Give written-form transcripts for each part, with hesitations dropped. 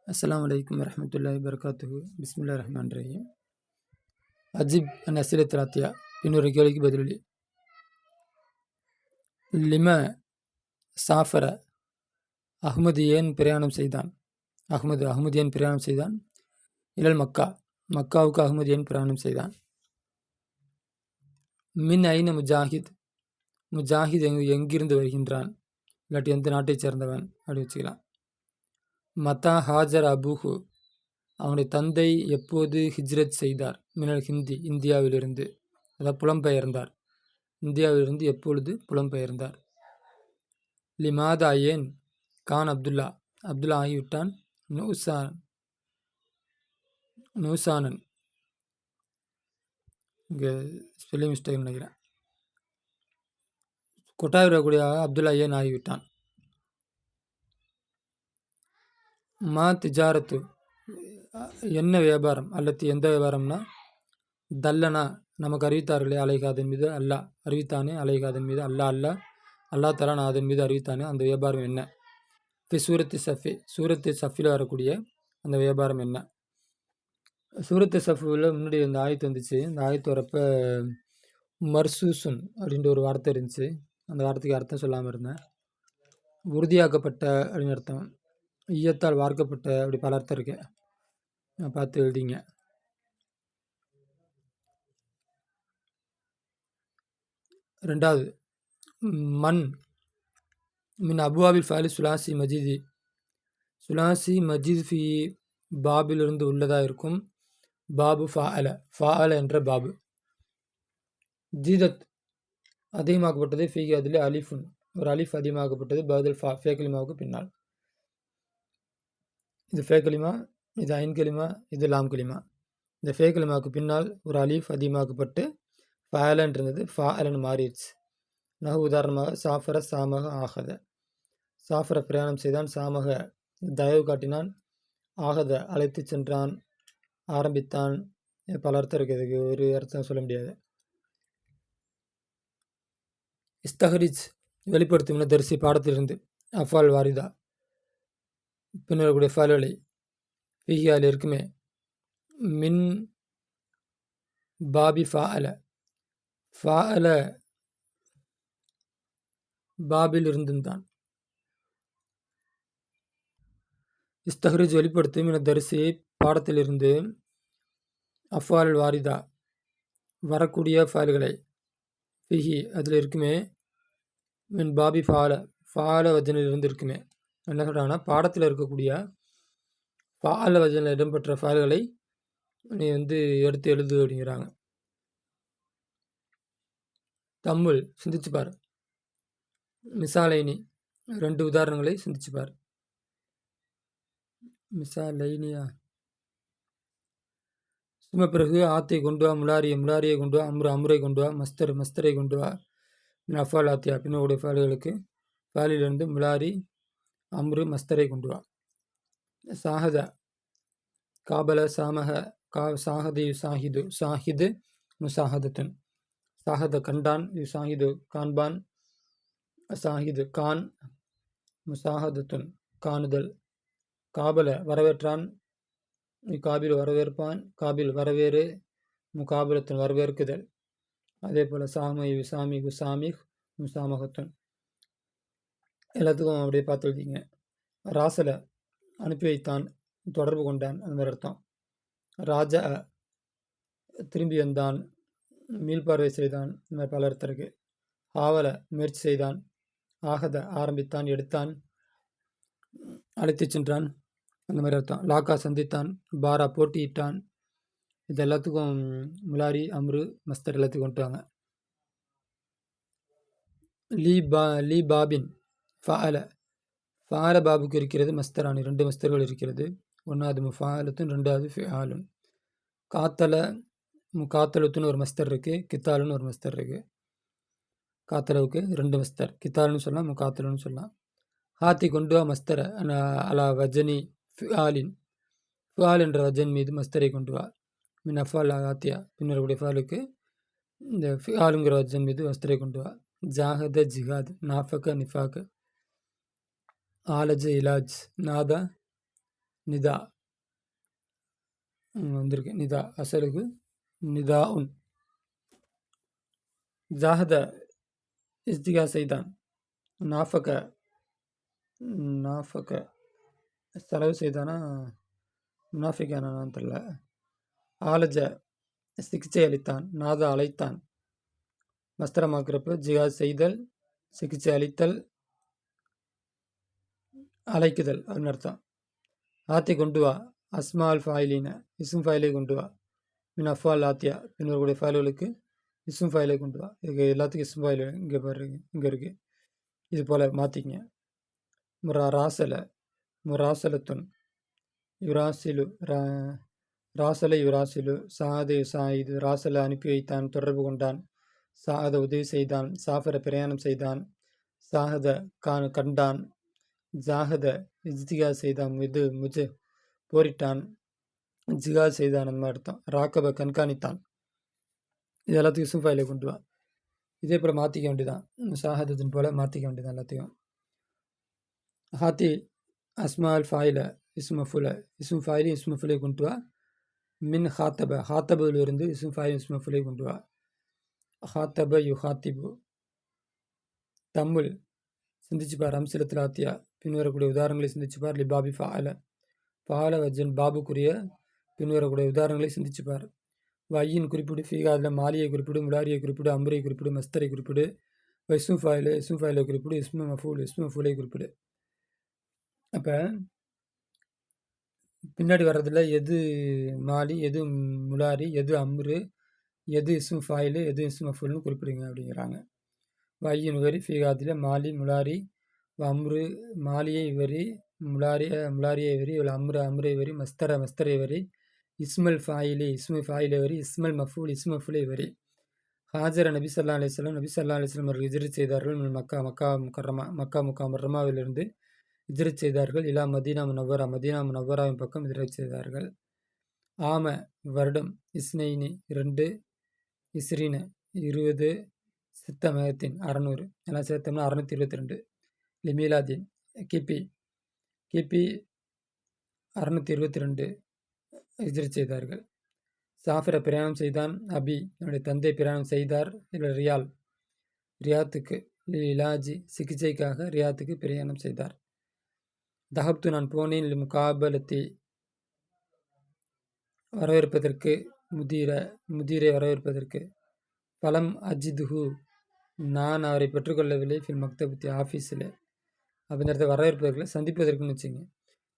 السلام عليكم ورحمة الله وبركاته. بسم الله الرحمن الرحيم. أجب عن أسئلة الآتية. பின்னொரு கேள்விக்கு பதிலளி. லிமா சாஃபர அஹ்மது ஏன் பிரயாணம் செய்தான்? அஹ்மது ஏன் பிரயாணம் செய்தான்? இலல் மக்கா, மக்காவுக்கு அஹ்மது ஏன் பிரயாணம் செய்தான்? மின் ஐன முஜாஹித், முஜாஹித் எங்கிருந்து வருகின்றான், இல்லாட்டி எந்த நாட்டைச் சேர்ந்தவன் அப்படி வச்சுக்கலாம். மதா ஹாஜர் அபுஹு, அவனுடைய தந்தை எப்போது ஹிஜ்ரத் செய்தார்? மினல் ஹிந்தி, இந்தியாவிலிருந்து, அதாவது புலம்பெயர்ந்தார். இந்தியாவிலிருந்து எப்பொழுது புலம்பெயர்ந்தார்? லிமாதா ஏன் கான் அப்துல்லா, அப்துல்லா ஆகிவிட்டான் நூசானன், இங்கே ஸ்பெல்லிங் மிஸ்டேக் நினைக்கிறேன். கொட்டாய் வரக்கூடிய அப்துல்லா ஏன் ஆகிவிட்டான்? மா திஜாரத்து, என்ன வியாபாரம், அல்லது எந்த வியாபாரம்னா தல்லனா, நமக்கு அறிவித்தார்களே அலைகாதன் மீது அல்லாஹ், அறிவித்தானே அலைகாதன் மீது அல்லா தலா நான் அதன் மீது அறிவித்தானே அந்த வியாபாரம் என்ன? சூரத்து சஃபில் வரக்கூடிய அந்த வியாபாரம் என்ன? சூரத்து சஃபில் முன்னாடி இந்த ஆயத்து வந்துச்சு. இந்த ஆயத்து வரப்போ மர்சூசுன் அப்படின்ற ஒரு வார்த்தை இருந்துச்சு. அந்த வார்த்தைக்கு அர்த்தம் சொல்லாமல் இருந்தேன். உறுதியாக்கப்பட்ட அப்படின்னு அர்த்தம். ஈயத்தால் வார்க்கப்பட்ட, அப்படி பல அர்த்தம் இருக்கு. நான் பார்த்து எழுதிங்க. ரெண்டாவது, மண் மின் அபுவாபில் ஃபாலி சுலாசி மஜிதி, சுலாசி மஜித் ஃபி பாபிலிருந்து உள்ளதாக இருக்கும். பாபு ஃபாஅல என்ற பாபு. ஜீதத் அதிகமாக்கப்பட்டது. ஃபீகி அதில் அலிஃபுன், ஒரு அலிஃப் அதிகமாக்கப்பட்டது. பதில் ஃபேக்கலிமாவுக்கு பின்னால். இது ஃபேக்கலிமா, இது ஐன் கலிமா, இது லாம் கலிமா. இந்த ஃபேக்கலிமாவுக்கு பின்னால் ஒரு அலிஃப் அதிகமாக்கப்பட்டு ஃபாலன் இருந்தது, ஃபாலன்னு மாறிடுச்சு. நகு உதாரணமாக சாஃபர சாமக ஆகத, சாஃபர பிரயாணம் செய்தான், சாமக தயவு காட்டினான், ஆகத அழைத்து சென்றான், ஆரம்பித்தான். பல அர்த்தம் இருக்குது, இதுக்கு ஒரு அர்த்தம் சொல்ல முடியாது. இஸ்தஹரிஜ் வெளிப்படுத்தும் தரிசி பாடத்திலிருந்து அஃபால் வாரிதா பின்னரக்கூடிய ஃபால்களை ஃபிஹியால் இருக்குமே. மின் பாபி ஃபாஅல பாபில் இருந்துதான். இஸ்தஹரிஜ் வெளிப்படுத்தும் என தரிசி பாடத்திலிருந்து அஃபால் வாரிதா வரக்கூடிய ஃபால்களை ஃபிஹி அதில் இருக்குமே. மின் பாபி ஃபால வஜனிலிருந்து இருக்குமே. என்ன சொல்கிறாங்கன்னா, பாடத்தில் இருக்கக்கூடிய ஃபால வஜனில் இடம்பெற்ற ஃபால்களை நீ எடுத்து எழுது அப்படிங்கிறாங்க. தம்முல் சிந்திச்சுப்பார். மிசாலைனி ரெண்டு உதாரணங்களை சிந்திச்சுப்பார். மிசாலைனியா சும பிறகு ஆத்தை கொண்டு வா, முலாரியை கொண்டு வா, அமுரை கொண்டு வா, மஸ்தரை கொண்டு வா. அஃபால் ஆத்தியா பின்னோடைய ஃபால்களுக்கு ஃபாலிலிருந்து முலாரி அம்ரு மஸ்தரை கொண்டு வா. சாஹத காபல சாமக சாஹது யுசாஹிது, சாஹிது முசாஹதத்துன், சாஹத கண்டான், யுசாஹிது காண்பான், சாஹிது கான், முசாஹதத்துன் காணுதல். காபல வரவேற்றான், காபில் வரவேற்பான், காபில் வரவேறு, முகாபலத்துன் வரவேற்குதல். அதே போல் சாமை யுசாமி குசாமி முசாமகத்துன். எல்லாத்துக்கும் அப்படியே பார்த்து எழுதிங்க. ராசல அனுப்பி வைத்தான், தொடர்பு கொண்டான், அந்த மாதிரி அர்த்தம். ராஜா திரும்பி வந்தான், மீள்பார்வை செய்தான், இந்த மாதிரி பல அர்த்தம் இருக்கு. ஆவல முயற்சி செய்தான், ஆகத ஆரம்பித்தான், எடுத்தான், அழைத்து சென்றான், அந்த மாதிரி அர்த்தம். லாக்கா சந்தித்தான், பாரா போட்டியிட்டான். இது எல்லாத்துக்கும் முலாரி அம்ரு மஸ்தர் எல்லாத்துக்கும் கொண்டு வாங்க. லீ பாபின் ஃபால பாபுக்கு இருக்கிறது மஸ்தரானி, ரெண்டு மஸ்தர்கள் இருக்கிறது. ஒன்றாவது முஃபாலத்துன், ரெண்டாவது ஃபிஆலுன். காத்தல முகாத்தலத்துன்னு ஒரு மஸ்தர் இருக்குது, கித்தாலுன்னு ஒரு மஸ்தர் இருக்குது. காத்தலவுக்கு ரெண்டு மஸ்தர், கித்தாலுன்னு சொல்லலாம், முகாத்தலுன்னு சொல்லலாம். ஹாத்தி கொண்டு வா மஸ்தரை அலா வஜனி ஃபிஆலின், ஃபிஆல் என்ற வஜன் மீது மஸ்தரை கொண்டு வா. மின் அஃபால் ஆத்தியா பின்னருடைய ஃபாலுக்கு இந்த ஃபிஆலுங்கிற வஜன் மீது மஸ்தரை கொண்டு வா. ஜாஹத ஜிஹாத், நாஃபக நிஃபாக், ஆலஜ இலாஜ், நாதா நிதா வந்திருக்கு. நிதா அசலுக்கு நிதா உன். ஜாஹத இஸ்திகா செய்தான். நாஃபக நாஃபக செலவு செய்தானா முனாஃபிகானான்னு தெரியல. ஆலஜ சிகிச்சை அளித்தான். நாதா அழைத்தான். வஸ்திரமாக்குறப்ப ஜிகாத் செய்தல், சிகிச்சை அளித்தல், அழைக்குதல் அப்படின்னு அர்த்தம். ஆத்தி கொண்டு வா அஸ்மால் ஃபாயிலின இஸ்ம் ஃபைலை கொண்டு வா. மின் அஃபால் ஆத்தியா பின்னவர்களுடைய ஃபைல்களுக்கு இஸ்ம் ஃபைலை கொண்டு வா. இதுக்கு எல்லாத்துக்கும் இஸ்ம் ஃபைல் இங்கே பாருங்க, இங்கே இருக்குது. இது போல் மாற்றிக்கங்க. ராசல முராசலத்துன் யுராசிலு ராசல யுராசிலு சாது சாயிது. ராசல அனுப்பி வைத்தான், தொடர்பு கொண்டான். சாகத உதவி செய்தான். சாஃபர பிரயாணம் செய்தான். சாகத கண்டான். ஜாகத இஜ்திகா செய்தான், போரிட்டான். ஜிகா செய்தான் அந்த மாதிரி அர்த்தம். ராக்கப கண்காணித்தான். இது எல்லாத்துக்கும் இஸ்ம் ஃபைலை கொண்டு வா. இதே போல் மாற்றிக்க வேண்டியதான். ஷாஹதத்தின் போல் மாற்றிக்க வேண்டியதான் எல்லாத்தையும். ஹாத்தி அஸ்மால் ஃபாயில இஸ்ம ஃபுல இஸ்ம் ஃபைலி இஸ்ம ஃபுலை கொண்டு வா. மின் ஹாத்தப ஹாத்தபிலிருந்து இஸ்ம் ஃபைல் இஸ்ம ஃபுலை கொண்டு வா. ஹாத்தப யு ஹாத்திபு. தம்முல் சிந்திச்சுப்பார். அம்சிலத்தில் ஆத்தியா பின்வரக்கூடிய உதாரணங்களை சிந்திச்சுப்பார். லிபாபி ஃபால ஃபால வஜன் பாபுக்குரிய பின்வரக்கூடிய உதாரணங்களை சிந்திச்சுப்பார். வையின் குறிப்பிடு, ஃபீகாதில் மாலியை குறிப்பிடு, முலாரியை குறிப்பிடு, அம்பரை குறிப்பிடு, மஸ்தரை குறிப்பிடு. இஸ்ம் ஃபைலை குறிப்பிடு, இஸ்ம மஃபூலை குறிப்பிடு. அப்போ பின்னாடி வர்றதில் எது மாலி, எது முலாரி, எது அம்ரு, எது இஸ்ம் ஃபைலு, எது இஸ்ம் மஃபூல்னு குறிப்பிடுங்க அப்படிங்கிறாங்க. வையின் வரி ஃபீகாதில் மாலி முலாரி அம்ரு மாலியை வரி முலாரியை வரி அம்ரை வரி மஸ்தரை வரி இஸ்மல் ஃபாயிலை வரி இஸ்மல் மஃபூலை வரி. ஹாஜர நபி ஸல்லல்லாஹு அலைஹி வஸல்லம் அவர்கள் ஹிஜ்ரத் செய்தார்கள். மக்கா முக்கர்ரமாவிலிருந்து ஹிஜ்ரத் செய்தார்கள். இலா மதீனா முனவ்வராவின் பக்கம் ஹிஜ்ரத் செய்தார்கள். ஆம வருடம், இஸ்னைனி 2, இஸ்ரீன 20, சித்த மகத்தின் 600 எல்லாம் சேர்த்தோம்னா 622. லிமீலாதீன் கிபி 622 ஹிஜ்ரத் செய்தார்கள். சாஃபிர பிரயாணம் செய்தான். அபி என்னுடைய தந்தை பிரயாணம் செய்தார். இல்லை ரியாத்துக்கு இலாஜி சிகிச்சைக்காக ரியாத்துக்கு பிரயாணம் செய்தார். தஹப்து நான் போனேன். முகாபலத்தி வரவேற்பதற்கு, முதீரை வரவேற்பதற்கு. பலம் அஜிதுஹு நான் அவரை பெற்றுக்கொள்ளவில்லை. ஃபில் மக்தபத்தி ஆஃபீஸில் அப்படின்றத வரவேற்பதற்கு சந்திப்பதற்குன்னு வச்சுங்க.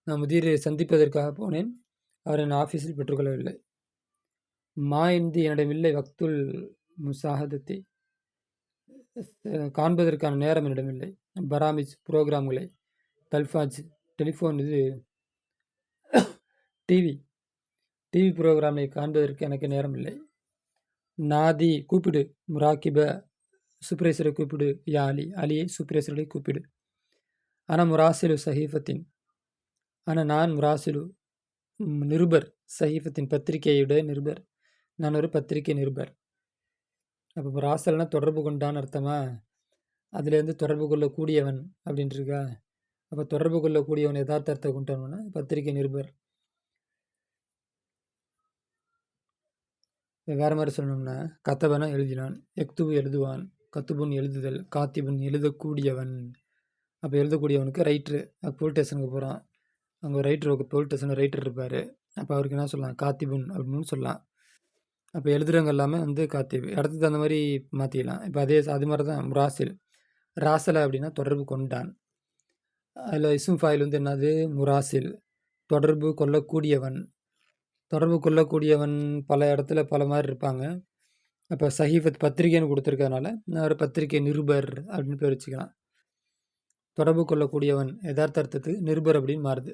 நான் முதீரை சந்திப்பதற்காக போனேன், அவரை நான் ஆஃபீஸில் பெற்றுக்கொள்ளவில்லை. இந்தி என்னிடமில்லை. வக்துல் முசாஹதத்தை காண்பதற்கான நேரம் என்னிடமில்லை. பராமிஜ் புரோகிராம்களை, தல்ஃபாஜ் டெலிஃபோன் இது டிவி புரோகிராமை காண்பதற்கு எனக்கு நேரம் இல்லை. நாதி கூப்பிடு, முராக்கிப சூப்பர்வைசரை கூப்பிடு, யா அலியை சூப்பர்வைசரை கூப்பிடு. ஆனால் முராசிலு சஹீஃபத்தின் நான் முராசிலு நிருபர், சஹீஃபத்தின் பத்திரிகையுடைய நிருபர், நான் ஒரு பத்திரிகை நிருபர். அப்போ முராசல்னா தொடர்பு கொண்டான்னு அர்த்தமா? அதுலேருந்து தொடர்பு கொள்ளக்கூடியவன் அப்படின்ட்டு இருக்கா. அப்போ தொடர்பு கொள்ளக்கூடியவன் யதார்த்த அர்த்தம் கொண்டானோன்னா பத்திரிகை நிருபர். வேறு மாதிரி சொல்லணும்னா கத்தபனா எழுதினான், எக்துபு எழுதுவான், கத்துபுன் எழுதுதல், காத்திபுன் எழுதக்கூடியவன். அப்போ எழுதக்கூடியவனுக்கு ரைட்ரு. போலீஸ் ஸ்டேஷனுக்கு போகிறான், அங்கே போலீஸ் ஸ்டேஷனில் ரைட்டர் இருப்பார். அப்போ அவருக்கு என்ன சொல்லலாம்? காத்திபுன் அப்படின்னு சொல்லலாம். அப்போ எழுதுறவங்க எல்லாமே காத்திபு. இடத்துக்கு அந்த மாதிரி மாற்றிக்கலாம். இப்போ அது மாதிரி தான் முராசில். ராசலை அப்படின்னா தொடர்பு கொண்டான். அதில் இஸ்ம் ஃபைல் என்னது? முராசில், தொடர்பு கொள்ளக்கூடியவன். தொடர்பு கொள்ளக்கூடியவன் பல இடத்துல பல மாதிரி இருப்பாங்க. அப்போ சஹீஃபத் பத்திரிகைன்னு கொடுத்துருக்கறனால நான் ஒரு பத்திரிகை நிருபர் அப்படின்னு பேர் வச்சுக்கலாம். தொடர்பு கொள்ளக்கூடியவன் யதார்த்த அர்த்தத்துக்கு நிருபர் அப்படின்னு மாறுது.